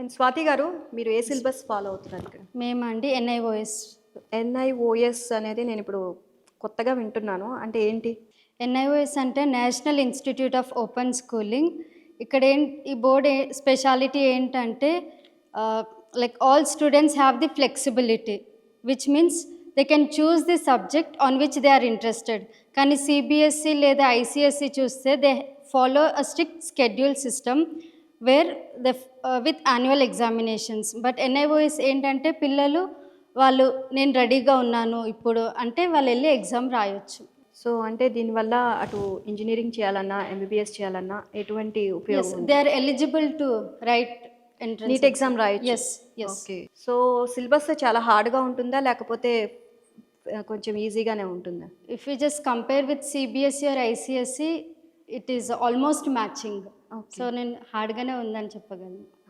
And Swathi గారు, మీరు ఏ syllabus follow అవుతున్నారు ఇక్కడ? మేమండి ఎన్ఐఓఎస్. ఎన్ఐఓఎస్ అనేది నేను ఇప్పుడు కొత్తగా వింటున్నాను. అంటే ఏంటి? ఎన్ఐఓఎస్ అంటే National Institute of Open Schooling. ఇక్కడ ఈ బోర్డ్ స్పెషాలిటీ ఏంటంటే like all students have the flexibility, which means they can choose the subject on which they are interested. కానీ సిబిఎస్ఈ లేదా ఐసిఎస్ఈ చూస్తే they follow a strict schedule system where the with annual examinations. But NIOS ఏంటంటే పిల్లలు వాళ్ళు నేను రెడీగా ఉన్నాను ఇప్పుడు అంటే వాళ్ళు వెళ్ళి ఎగ్జామ్ రాయొచ్చు. సో అంటే దీనివల్ల అటు ఇంజనీరింగ్ చేయాలన్నా, ఎంబీబీఎస్ చేయాలన్నా ఎటువంటి ఉపయోగం? They are eligible to write entrance NEET exam రాయొచ్చు. Yes yes. Okay. So syllabus చాలా హార్డ్గా ఉంటుందా, లేకపోతే కొంచెం ఈజీగానే ఉంటుందా? If you just compare with CBSE or ICSE, it is almost matching. So నేను హార్డ్గానే ఉందని చెప్పగలను.